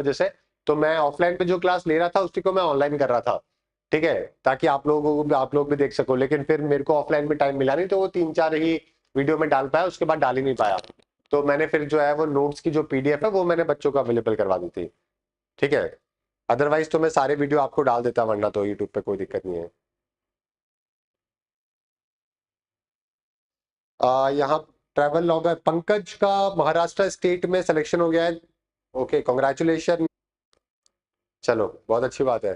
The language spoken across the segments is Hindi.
वजह से, तो मैं ऑफलाइन पे जो क्लास ले रहा था उसी को मैं ऑनलाइन कर रहा था, ठीक है, ताकि आप लोग भी देख सको। लेकिन फिर मेरे को ऑफलाइन में टाइम मिला नहीं, तो वो 3-4 ही वीडियो में डाल पाया, उसके बाद डाल ही नहीं पाया। तो मैंने फिर जो है वो नोट्स की जो पीडीएफ है वो मैंने बच्चों को अवेलेबल करवा दी थी, ठीक है। अदरवाइज तो मैं सारे वीडियो आपको डाल देता, वरना तो यूट्यूब पे कोई दिक्कत नहीं है। यहाँ ट्रैवल लॉगर पंकज का महाराष्ट्र स्टेट में सिलेक्शन हो गया है। Okay, congratulation. चलो, बहुत अच्छी बात है।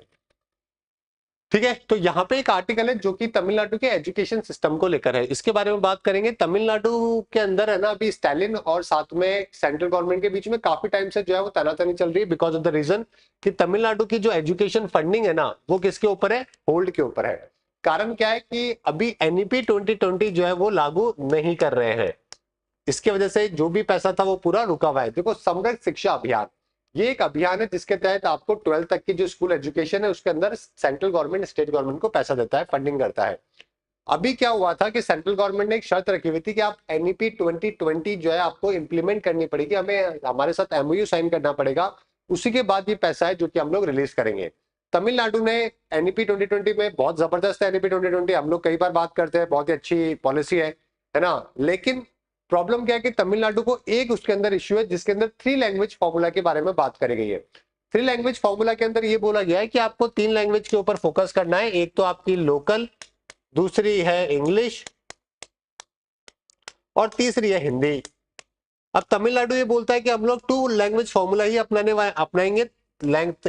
ठीक है, तो यहाँ पे एक आर्टिकल है जो कि तमिलनाडु के एजुकेशन सिस्टम को लेकर है, इसके बारे में बात करेंगे। तमिलनाडु के अंदर है ना अभी स्टालिन और साथ में सेंट्रल गवर्नमेंट के बीच में काफी टाइम से जो है वो तनातनी चल रही है, बिकॉज ऑफ द रीजन कि तमिलनाडु की जो एजुकेशन फंडिंग है ना वो किसके ऊपर है, होल्ड के ऊपर है। कारण क्या है कि अभी एनईपी 2020 जो है वो लागू नहीं कर रहे हैं, इसके वजह से जो भी पैसा था वो पूरा रुका हुआ है। देखो, समग्र शिक्षा अभियान ये एक अभियान है जिसके तहत आपको 12th तक की जो स्कूल एजुकेशन है उसके अंदर सेंट्रल गवर्नमेंट स्टेट गवर्नमेंट को पैसा देता है, फंडिंग करता है। अभी क्या हुआ था कि सेंट्रल गवर्नमेंट ने एक शर्त रखी हुई थी कि आप एनईपी 2020 जो है आपको इंप्लीमेंट करनी पड़ेगी, हमें हमारे साथ एमओयू साइन करना पड़ेगा, उसी के बाद ये पैसा है जो कि हम लोग रिलीज करेंगे। तमिलनाडु ने एनईपी 2020 में बहुत जबरदस्त है, एनईपी 2020 हम लोग कई बार बात करते हैं, बहुत ही अच्छी पॉलिसी है ना। लेकिन प्रॉब्लम क्या है कि तमिलनाडु को एक उसके अंदर इश्यू है जिसके अंदर 3 लैंग्वेज फॉर्मूला के बारे में बात करी गई है। 3 लैंग्वेज फॉर्मूला के अंदर ये बोला गया है कि आपको 3 लैंग्वेज के ऊपर फोकस करना है, एक तो आपकी लोकल, दूसरी है इंग्लिश और तीसरी है हिंदी। अब तमिलनाडु ये बोलता है कि हम लोग 2 लैंग्वेज फॉर्मूला ही अपनाएंगे,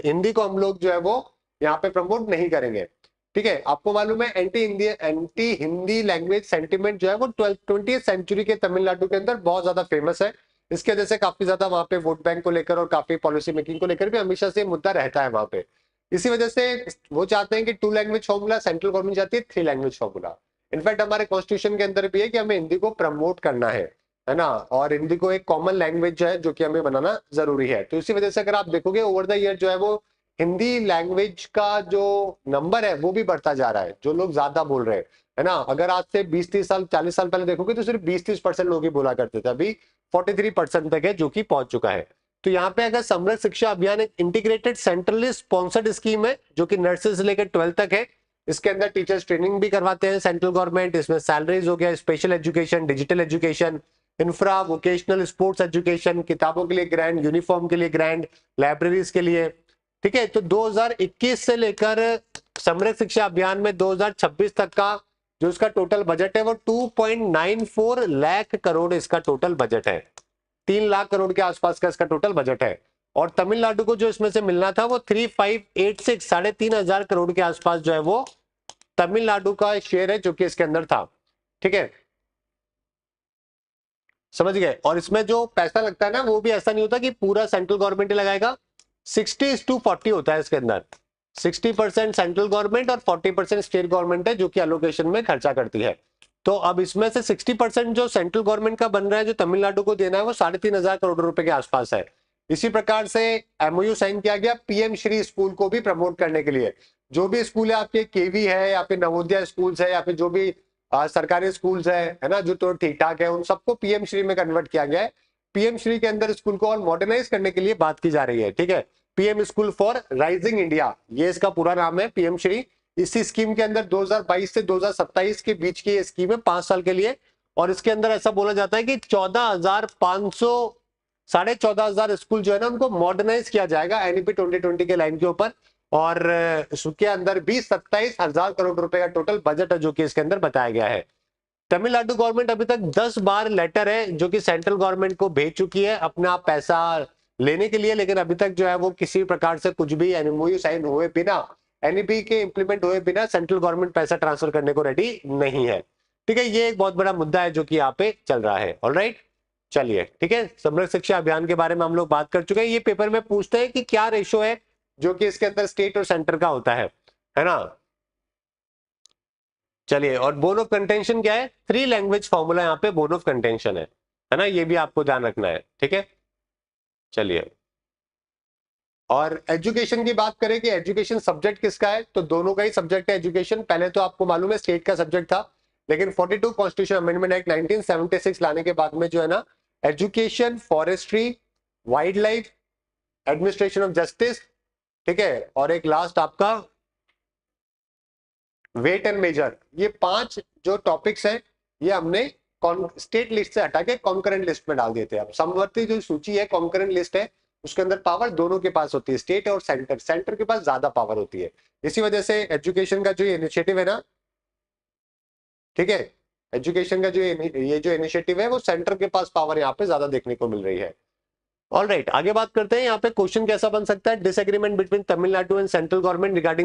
हिंदी को हम लोग जो है वो यहाँ पे प्रमोट नहीं करेंगे, ठीक है। आपको मालूम है एंटी हिंदी लैंग्वेज सेंटिमेंट जो है वो 20th सेंचुरी के तमिलनाडु के अंदर बहुत ज्यादा फेमस है। इसके वजह से काफी ज्यादा वहां पे वोट बैंक को लेकर और काफी पॉलिसी मेकिंग को लेकर भी हमेशा से मुद्दा रहता है वहां पे। इसी वजह से वो चाहते हैं कि 2 लैंग्वेज फॉर्मूला, सेंट्रल गवर्नमेंट चाहती है 3 लैंग्वेज फॉर्मूला। इनफैक्ट हमारे कॉन्स्टिट्यूशन के अंदर भी है कि हमें हिंदी को प्रमोट करना है ना, और हिंदी को एक कॉमन लैंग्वेज जो है जो कि हमें बनाना जरूरी है। तो इसी वजह से अगर आप देखोगे ओवर द ईयर जो है वो हिंदी लैंग्वेज का जो नंबर है वो भी बढ़ता जा रहा है, जो लोग ज्यादा बोल रहे हैं, है ना। अगर आज से 20-30 साल 40 साल पहले देखोगे तो सिर्फ 20-30% लोग ही बोला करते थे, अभी 43% तक है जो कि पहुंच चुका है। तो यहाँ पे अगर समग्र शिक्षा अभियान एक इंटीग्रेटेड सेंट्रली स्पॉन्सर्ड स्कीम है जो कि नर्सरी से लेकर 12th तक है। इसके अंदर टीचर्स ट्रेनिंग भी करवाते हैं सेंट्रल गवर्नमेंट, इसमें सैलरीज हो गया, special education, digital education, infra, vocational, sports education, किताबों के लिए ग्रांट, यूनिफॉर्म के लिए ग्रांट, लाइब्रेरीज के लिए, ठीक है। तो 2021 से लेकर समग्र शिक्षा अभियान में 2026 तक का जो इसका टोटल बजट है वो 2.94 लाख करोड़ इसका टोटल बजट है, 3 लाख करोड़ के आसपास का इसका टोटल बजट है। और तमिलनाडु को जो इसमें से मिलना था वो 3586 3,500 करोड़ के आसपास जो है वो तमिलनाडु का शेयर है जो कि इसके अंदर था, ठीक है, समझ गए। और इसमें जो पैसा लगता है ना वो भी ऐसा नहीं होता कि पूरा सेंट्रल गवर्नमेंट ही लगाएगा, 60:40 होता है इसके अंदर, 60% सेंट्रल गवर्नमेंट और 40% स्टेट गवर्नमेंट है जो कि एलोकेशन में खर्चा करती है। तो अब इसमें से 60% जो सेंट्रल गवर्नमेंट का बन रहा है जो तमिलनाडु को देना है वो 3,500 करोड़ रुपए के आसपास है। इसी प्रकार से एमओयू साइन किया गया पीएम श्री स्कूल को भी प्रमोट करने के लिए। जो भी स्कूल है आपके, केवी है या फिर नवोदय स्कूल्स है या फिर जो भी सरकारी स्कूल्स है ना, जो तो ठीक ठाक है, उन सबको पीएम श्री में कन्वर्ट किया गया है। पीएम श्री के अंदर स्कूल को और मॉडर्नाइज करने के लिए बात की जा रही है, ठीक है। PM school for rising India ये इसका पूरा नाम है, पीएम श्री। इसी स्कीम के अंदर 2022 से 2027 के बीच की ये स्कीम है, 5 साल के लिए। और इसके अंदर ऐसा बोला जाता है कि 14,500 14,500 स्कूल जो है ना उनको मॉडर्नाइज किया जाएगा एनईपी 2020 के लाइन के ऊपर। और उसके अंदर भी 27,000 करोड़ रुपए का टोटल बजट है जो कि इसके अंदर बताया गया है। तमिलनाडु गवर्नमेंट अभी तक 10 बार लेटर है जो कि सेंट्रल गवर्नमेंट को भेज चुकी है अपना पैसा लेने के लिए, लेकिन अभी तक जो है वो किसी प्रकार से कुछ भी एमओयू साइन हुए बिना, एनईपी के इंप्लीमेंट हुए बिना सेंट्रल गवर्नमेंट पैसा ट्रांसफर करने को रेडी नहीं है, ठीक है। ये एक बहुत बड़ा मुद्दा है जो कि यहाँ पे चल रहा है। ऑलराइट, चलिए ठीक है, समग्र शिक्षा अभियान के बारे में हम लोग बात कर चुके हैं। ये पेपर में पूछते हैं कि क्या रेशो है जो कि इसके अंदर स्टेट और सेंटर का होता है ना। चलिए, और बोन ऑफ कंटेंशन क्या है, 3 लैंग्वेज फॉर्मूला यहाँ पे बोन ऑफ कंटेंशन है ना, ये भी आपको ध्यान रखना है, ठीक है। चलिए, और एजुकेशन की बात करें कि एजुकेशन सब्जेक्ट किसका है, तो दोनों का ही सब्जेक्ट है एजुकेशन। पहले तो आपको मालूम है स्टेट का सब्जेक्ट था, लेकिन 42 कॉन्स्टिट्यूशन अमेंडमेंट एक्ट 1976 लाने के बाद में जो है ना education, forestry, wild life, administration of justice, ठीक है, और एक लास्ट आपका वेट एंड मेजर। ये 5 जो टॉपिक्स हैं ये हमने स्टेट लिस्ट से हटा के कॉन्करेंट लिस्ट में डाल दिए थे। अब समवर्ती जो सूची है कॉन्करेंट लिस्ट है, उसके अंदर पावर दोनों के पास होती है, स्टेट और सेंटर, सेंटर के पास ज्यादा पावर होती है। इसी वजह से एजुकेशन का जो इनिशिएटिव है ना, ठीक है, एजुकेशन का जो ये जो इनिशिएटिव है वो सेंटर के पास पावर यहाँ पे ज्यादा देखने को मिल रही है। ऑलराइट, आगे बात करते हैं यहाँ पे क्वेश्चन कैसा बन सकता है, disagreement between Tamil Nadu and central government regarding